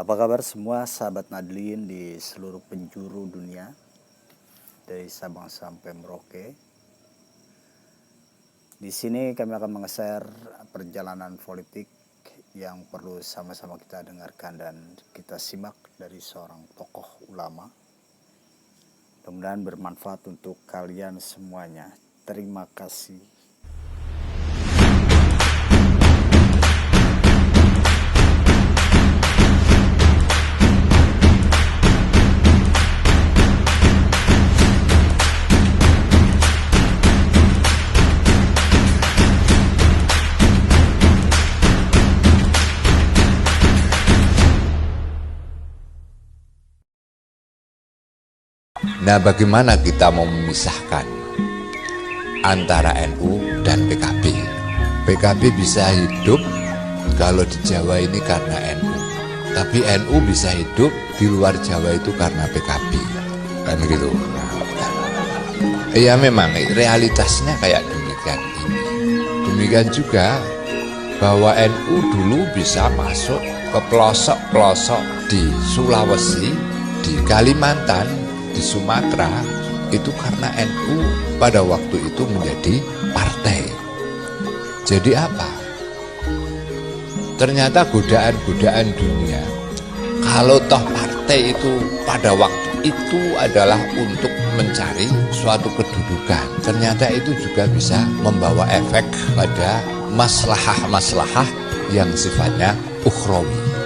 Apa kabar semua sahabat Nadlin di seluruh penjuru dunia, dari Sabang sampai Merauke. Di sini kami akan menge-share perjalanan politik yang perlu sama-sama kita dengarkan dan kita simak dari seorang tokoh ulama. Mudah-mudahan bermanfaat untuk kalian semuanya. Terima kasih. Nah, bagaimana kita mau memisahkan antara NU dan PKB? PKB bisa hidup kalau di Jawa ini karena NU, tapi NU bisa hidup di luar Jawa itu karena PKB, kan gitu. Ya memang realitasnya kayak demikian ini. Demikian juga bahwa NU dulu bisa masuk ke pelosok-pelosok di Sulawesi, di Kalimantan, di Sumatera, itu karena NU pada waktu itu menjadi partai. Jadi apa? Ternyata godaan-godaan dunia, kalau toh partai itu pada waktu itu adalah untuk mencari suatu kedudukan, ternyata itu juga bisa membawa efek pada maslahah-maslahah yang sifatnya ukhrawi.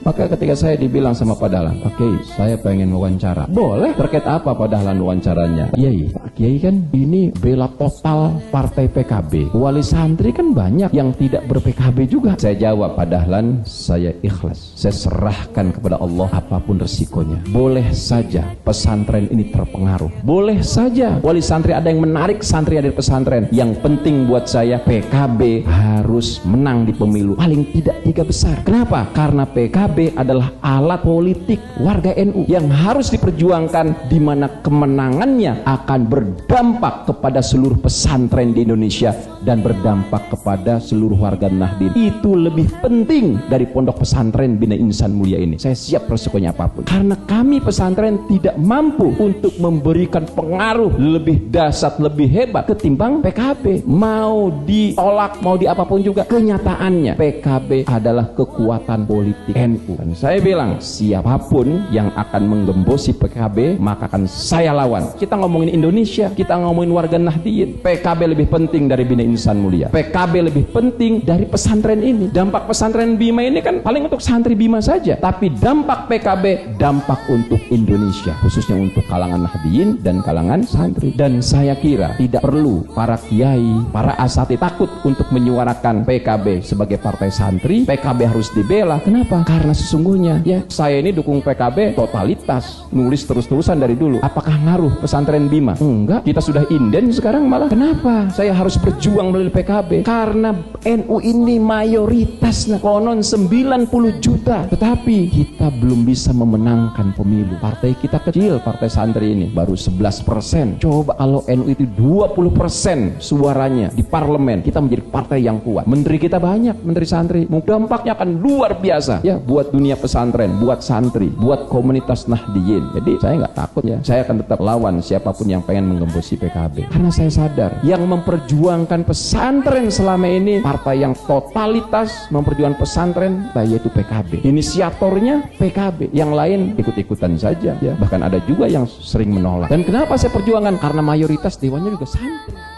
Maka ketika saya dibilang sama Pak Dahlan, Pak Kiai, saya pengen wawancara. Boleh, terkait apa Pak Dahlan wawancaranya? Kiai, Pak Kiai kan ini bela total partai PKB. Wali santri kan banyak yang tidak ber-PKB juga. Saya jawab, Pak Dahlan, saya ikhlas. Saya serahkan kepada Allah apapun resikonya. Boleh saja pesantren ini terpengaruh. Boleh saja wali santri ada yang menarik santri dari pesantren. Yang penting buat saya, PKB harus menang di pemilu. Paling tidak 3 besar. Kenapa? Karena PKB adalah alat politik warga NU yang harus diperjuangkan, di mana kemenangannya akan berdampak kepada seluruh pesantren di Indonesia dan berdampak kepada seluruh warga Nahdien. Itu lebih penting dari pondok pesantren Bina Insan Mulia ini. Saya siap resikonya apapun, karena kami pesantren tidak mampu untuk memberikan pengaruh lebih dahsyat, lebih hebat ketimbang PKB. Mau ditolak, mau di apapun juga, kenyataannya PKB adalah kekuatan politik NU. Dan saya bilang, siapapun yang akan menggembosi PKB, maka akan saya lawan. Kita ngomongin Indonesia, kita ngomongin warga Nahdien, PKB lebih penting dari Bina Insan Mulia. PKB lebih penting dari pesantren ini. Dampak pesantren Bima ini kan paling untuk santri Bima saja, tapi dampak PKB dampak untuk Indonesia, khususnya untuk kalangan Nahdien dan kalangan santri. Dan saya kira tidak perlu para kiai, para asatidz takut untuk menyuarakan PKB sebagai partai santri. PKB harus dibela. Kenapa? Karena Karena sesungguhnya ya saya ini dukung PKB totalitas, nulis terus-terusan dari dulu. Apakah ngaruh pesantren Bima? Enggak, kita sudah inden sekarang malah. Kenapa saya harus berjuang melalui PKB? Karena NU ini mayoritas, konon 90 juta, tetapi kita belum bisa memenangkan pemilu. Partai kita kecil, partai santri ini baru 11%. Coba kalau NU itu 20% suaranya di parlemen, kita menjadi partai yang kuat. Menteri kita banyak, menteri santri, dampaknya akan luar biasa ya buat dunia pesantren, buat santri, buat komunitas Nahdiyin. Jadi saya nggak takut ya, saya akan tetap lawan siapapun yang pengen menggembosi PKB, karena saya sadar yang memperjuangkan pesantren selama ini partai yang totalitas memperjuangkan pesantren, yaitu PKB. Inisiatornya PKB, yang lain ikut-ikutan saja ya, bahkan ada juga yang sering menolak. Dan kenapa saya perjuangan? Karena mayoritas dewannya juga santri.